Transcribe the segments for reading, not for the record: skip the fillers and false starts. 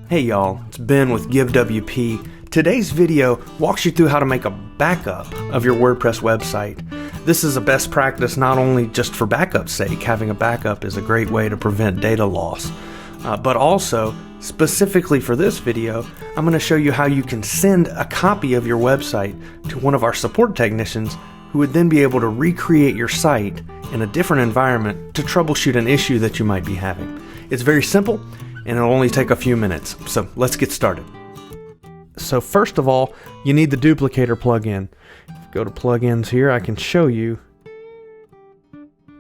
Hey y'all, it's Ben with GiveWP. Today's video walks you through how to make a backup of your WordPress website. This is a best practice not only just for backup's sake, having a backup is a great way to prevent data loss, but also specifically for this video, I'm going to show you how you can send a copy of your website to one of our support technicians who would then be able to recreate your site in a different environment to troubleshoot an issue that you might be having. It's very simple and it'll only take a few minutes. So let's get started. So first of all, you need the Duplicator plugin. Go to plugins here, I can show you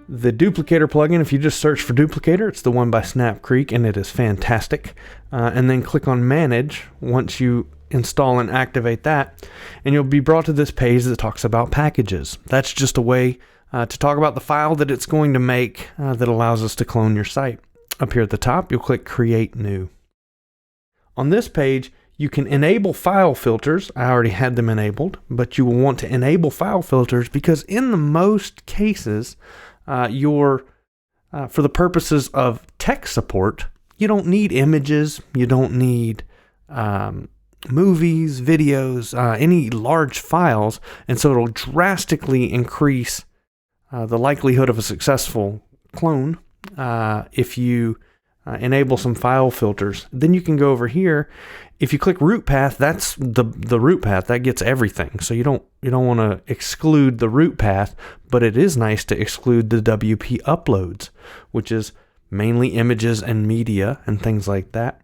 the Duplicator plugin. If you just search for Duplicator, it's the one by Snap Creek and it is fantastic. And then click on Manage once you install and activate that, and you'll be brought to this page that talks about packages. That's just a way to talk about the file that it's going to make that allows us to clone your site. Up here at the top, you'll click Create New. On this page, you can enable file filters. I already had them enabled, but you will want to enable file filters because in the most cases, for the purposes of tech support, you don't need images, you don't need movies, videos, any large files, and so it'll drastically increase the likelihood of a successful clone if you enable some file filters. Then you can go over here. If you click root path, that's the root path that gets everything. So you don't want to exclude the root path, but it is nice to exclude the WP uploads, which is mainly images and media and things like that.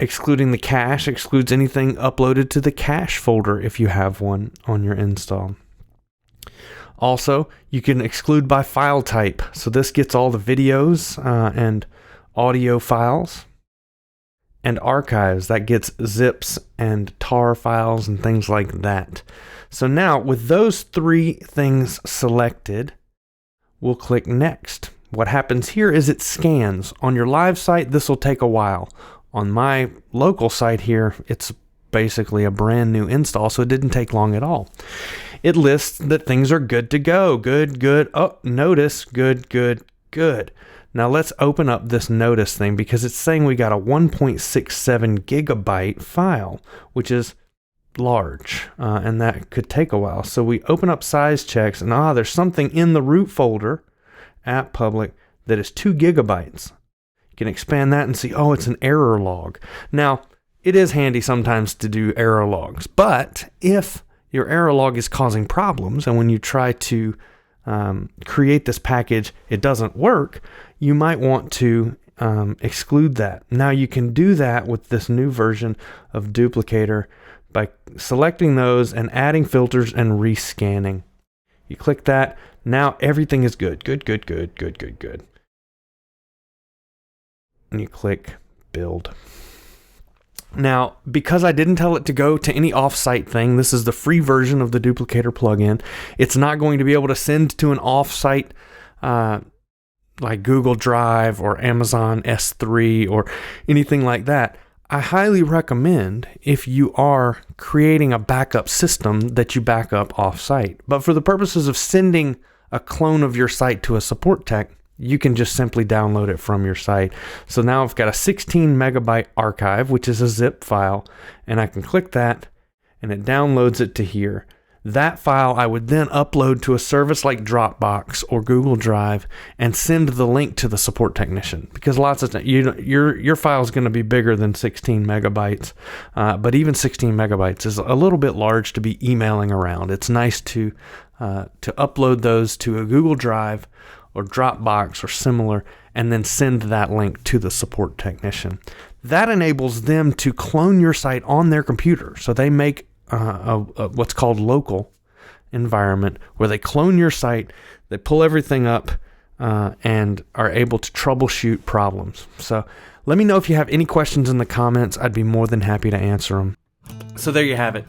Excluding the cache excludes anything uploaded to the cache folder if you have one on your install. Also, you can exclude by file type. So this gets all the videos and audio files, and archives. That gets zips and tar files and things like that. So now with those three things selected, we'll click Next. What happens here is it scans. On your live site, this will take a while. On my local site here, it's basically a brand new install, so it didn't take long at all. It lists that things are good to go. Good, good. Oh, notice. Good, good, good. Now let's open up this notice thing because it's saying we got a 1.67 gigabyte file, which is large, and that could take a while. So we open up size checks, and there's something in the root folder at public that is 2 gigabytes. You can expand that and see, it's an error log. Now, it is handy sometimes to do error logs, but if your error log is causing problems, and when you try to create this package, it doesn't work, you might want to exclude that. Now you can do that with this new version of Duplicator by selecting those and adding filters and rescanning. You click that, now everything is good. Good, good, good, good, good, good. And you click Build. Now, because I didn't tell it to go to any offsite thing, this is the free version of the Duplicator plugin. It's not going to be able to send to an offsite like Google Drive or Amazon S3 or anything like that. I highly recommend, if you are creating a backup system, that you back up offsite. But for the purposes of sending a clone of your site to a support tech, you can just simply download it from your site. So now I've got a 16 megabyte archive, which is a zip file, and I can click that and it downloads it to here. That file I would then upload to a service like Dropbox or Google Drive and send the link to the support technician, because lots of your file is going to be bigger than 16 megabytes, but even 16 megabytes is a little bit large to be emailing around. It's nice to upload those to a Google Drive or Dropbox or similar, and then send that link to the support technician. That enables them to clone your site on their computer. So they make what's called local environment, where they clone your site, they pull everything up, and are able to troubleshoot problems. So let me know if you have any questions in the comments. I'd be more than happy to answer them. So there you have it.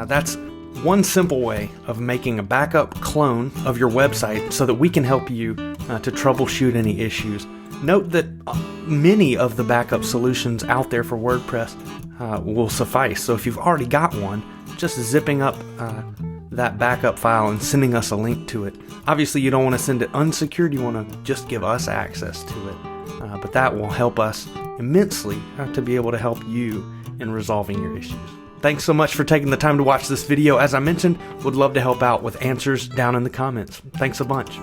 That's one simple way of making a backup clone of your website so that we can help you to troubleshoot any issues. Note that many of the backup solutions out there for WordPress will suffice. So if you've already got one, just zipping up that backup file and sending us a link to it. Obviously, you don't want to send it unsecured. You want to just give us access to it. But that will help us immensely to be able to help you in resolving your issues. Thanks so much for taking the time to watch this video. As I mentioned, would love to help out with answers down in the comments. Thanks a bunch.